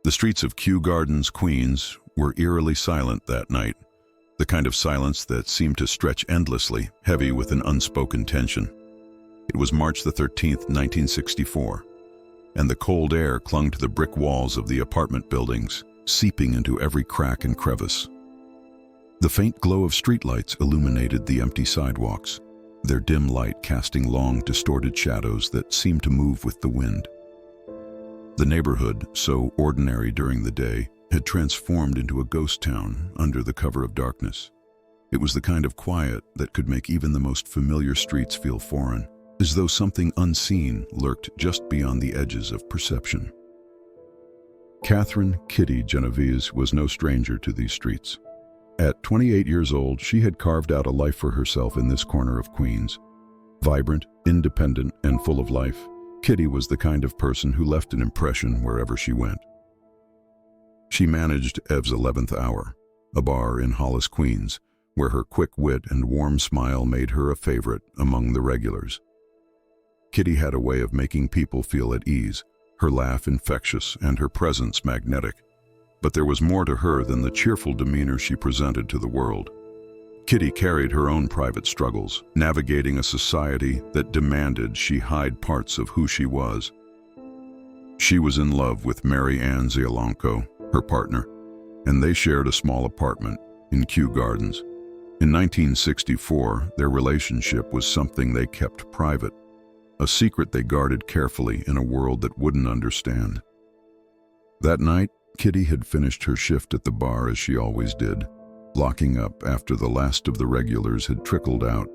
The streets of Kew Gardens, Queens, were eerily silent that night, the kind of silence that seemed to stretch endlessly, heavy with an unspoken tension. It was March the 13th, 1964, and the cold air clung to the brick walls of the apartment buildings, seeping into every crack and crevice. The faint glow of streetlights illuminated the empty sidewalks, their dim light casting long, distorted shadows that seemed to move with the wind. The neighborhood, so ordinary during the day, had transformed into a ghost town under the cover of darkness. It was the kind of quiet that could make even the most familiar streets feel foreign, as though something unseen lurked just beyond the edges of perception. Catherine "Kitty" Genovese was no stranger to these streets. At 28 years old, she had carved out a life for herself in this corner of Queens. Vibrant, independent, and full of life, Kitty was the kind of person who left an impression wherever she went. She managed Ev's 11th Hour, a bar in Hollis, Queens, where her quick wit and warm smile made her a favorite among the regulars. Kitty had a way of making people feel at ease, her laugh infectious and her presence magnetic. But there was more to her than the cheerful demeanor she presented to the world. Kitty carried her own private struggles, navigating a society that demanded she hide parts of who she was. She was in love with Mary Ann Ziolanko, her partner, and they shared a small apartment in Kew Gardens. In 1964, their relationship was something they kept private, a secret they guarded carefully in a world that wouldn't understand. That night, Kitty had finished her shift at the bar as she always did, locking up after the last of the regulars had trickled out.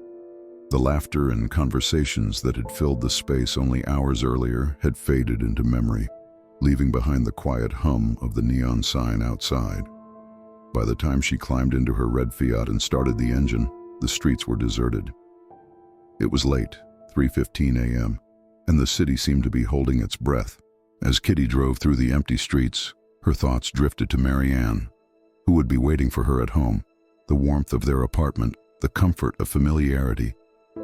The laughter and conversations that had filled the space only hours earlier had faded into memory, leaving behind the quiet hum of the neon sign outside. By the time she climbed into her red Fiat and started the engine, the streets were deserted. It was late, 3:15 a.m., and the city seemed to be holding its breath. As Kitty drove through the empty streets, her thoughts drifted to Mary Ann, who would be waiting for her at home. The warmth of their apartment, the comfort of familiarity,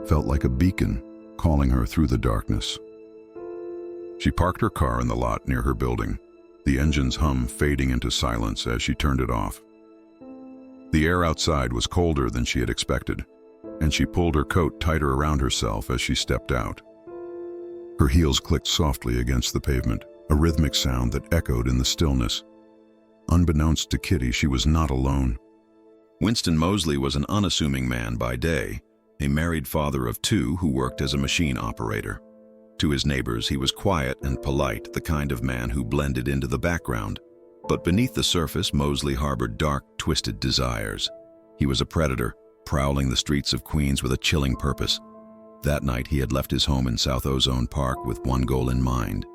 felt like a beacon calling her through the darkness. She parked her car in the lot near her building, the engine's hum fading into silence as she turned it off. The air outside was colder than she had expected, and she pulled her coat tighter around herself as she stepped out. Her heels clicked softly against the pavement, a rhythmic sound that echoed in the stillness. Unbeknownst to Kitty, she was not alone. Winston Mosley was an unassuming man by day, a married father of two who worked as a machine operator. To his neighbors, he was quiet and polite, the kind of man who blended into the background. But beneath the surface, Mosley harbored dark, twisted desires. He was a predator, prowling the streets of Queens with a chilling purpose. That night, he had left his home in South Ozone Park with one goal in mind: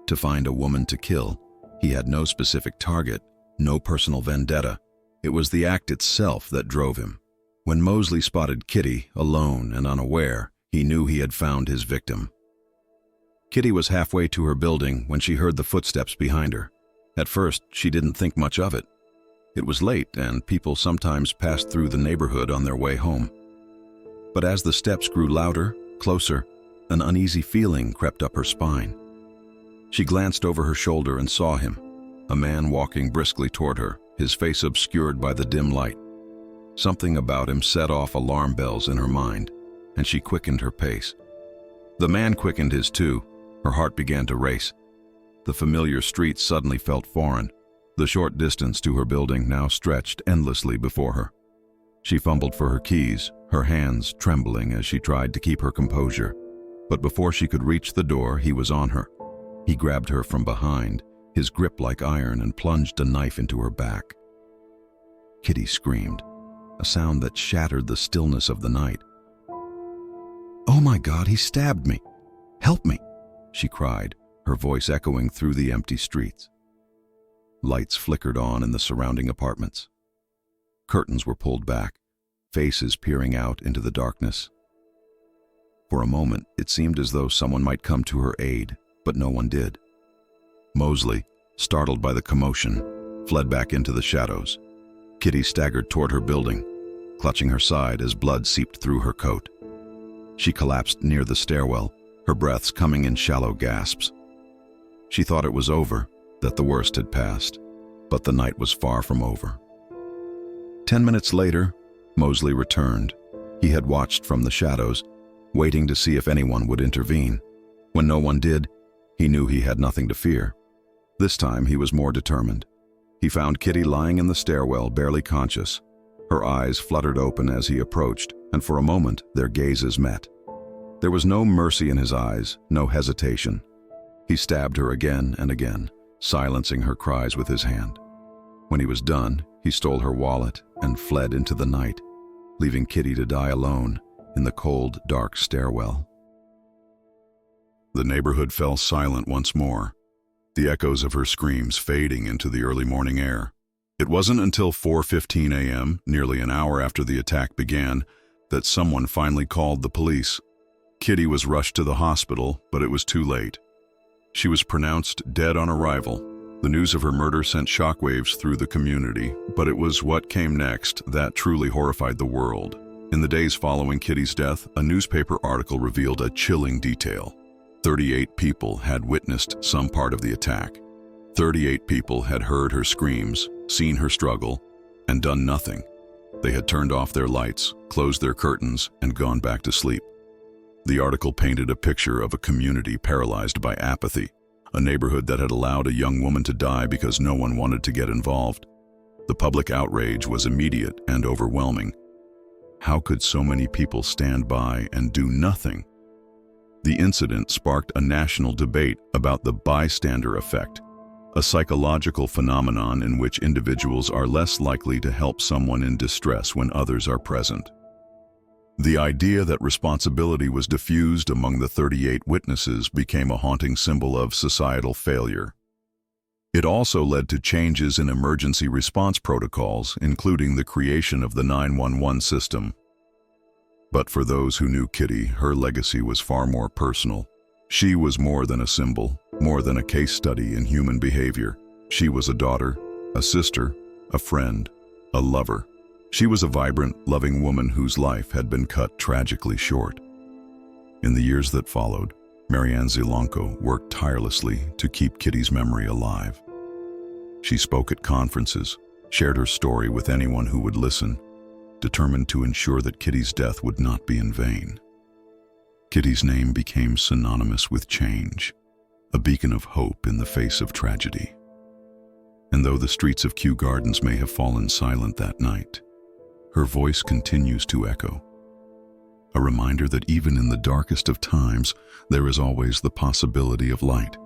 to find a woman to kill. He had no specific target, no personal vendetta. It was the act itself that drove him. When Mosley spotted Kitty, alone and unaware, he knew he had found his victim. Kitty was halfway to her building when she heard the footsteps behind her. At first, she didn't think much of it. It was late, and people sometimes passed through the neighborhood on their way home. But as the steps grew louder, closer, an uneasy feeling crept up her spine. She glanced over her shoulder and saw him, a man walking briskly toward her, his face obscured by the dim light. Something about him set off alarm bells in her mind, and she quickened her pace. The man quickened his too. Her heart began to race. The familiar streets suddenly felt foreign. The short distance to her building now stretched endlessly before her. She fumbled for her keys, her hands trembling as she tried to keep her composure. But before she could reach the door, he was on her. He grabbed her from behind, his grip like iron, and plunged a knife into her back. Kitty screamed, a sound that shattered the stillness of the night. "Oh my God, he stabbed me! Help me!" she cried, her voice echoing through the empty streets. Lights flickered on in the surrounding apartments. Curtains were pulled back, faces peering out into the darkness. For a moment, it seemed as though someone might come to her aid, but no one did. Mosley, startled by the commotion, fled back into the shadows. Kitty staggered toward her building, clutching her side as blood seeped through her coat. She collapsed near the stairwell, her breaths coming in shallow gasps. She thought it was over, that the worst had passed, but the night was far from over. 10 minutes later, Mosley returned. He had watched from the shadows, waiting to see if anyone would intervene. When no one did, he knew he had nothing to fear. This time he was more determined. He found Kitty lying in the stairwell, barely conscious. Her eyes fluttered open as he approached, and for a moment their gazes met. There was no mercy in his eyes, no hesitation. He stabbed her again and again, silencing her cries with his hand. When he was done, he stole her wallet and fled into the night, leaving Kitty to die alone in the cold, dark stairwell. The neighborhood fell silent once more, the echoes of her screams fading into the early morning air. It wasn't until 4:15 a.m., nearly an hour after the attack began, that someone finally called the police. Kitty was rushed to the hospital, but it was too late. She was pronounced dead on arrival. The news of her murder sent shockwaves through the community, but it was what came next that truly horrified the world. In the days following Kitty's death, a newspaper article revealed a chilling detail. 38 people had witnessed some part of the attack. 38 people had heard her screams, seen her struggle, and done nothing. They had turned off their lights, closed their curtains, and gone back to sleep. The article painted a picture of a community paralyzed by apathy, a neighborhood that had allowed a young woman to die because no one wanted to get involved. The public outrage was immediate and overwhelming. How could so many people stand by and do nothing? The incident sparked a national debate about the bystander effect, a psychological phenomenon in which individuals are less likely to help someone in distress when others are present. The idea that responsibility was diffused among the 38 witnesses became a haunting symbol of societal failure. It also led to changes in emergency response protocols, including the creation of the 911 system. But for those who knew Kitty, her legacy was far more personal. She was more than a symbol, more than a case study in human behavior. She was a daughter, a sister, a friend, a lover. She was a vibrant, loving woman whose life had been cut tragically short. In the years that followed, Marianne Zielonko worked tirelessly to keep Kitty's memory alive. She spoke at conferences, shared her story with anyone who would listen, determined to ensure that Kitty's death would not be in vain. Kitty's name became synonymous with change, a beacon of hope in the face of tragedy. And though the streets of Kew Gardens may have fallen silent that night, her voice continues to echo, a reminder that even in the darkest of times, there is always the possibility of light.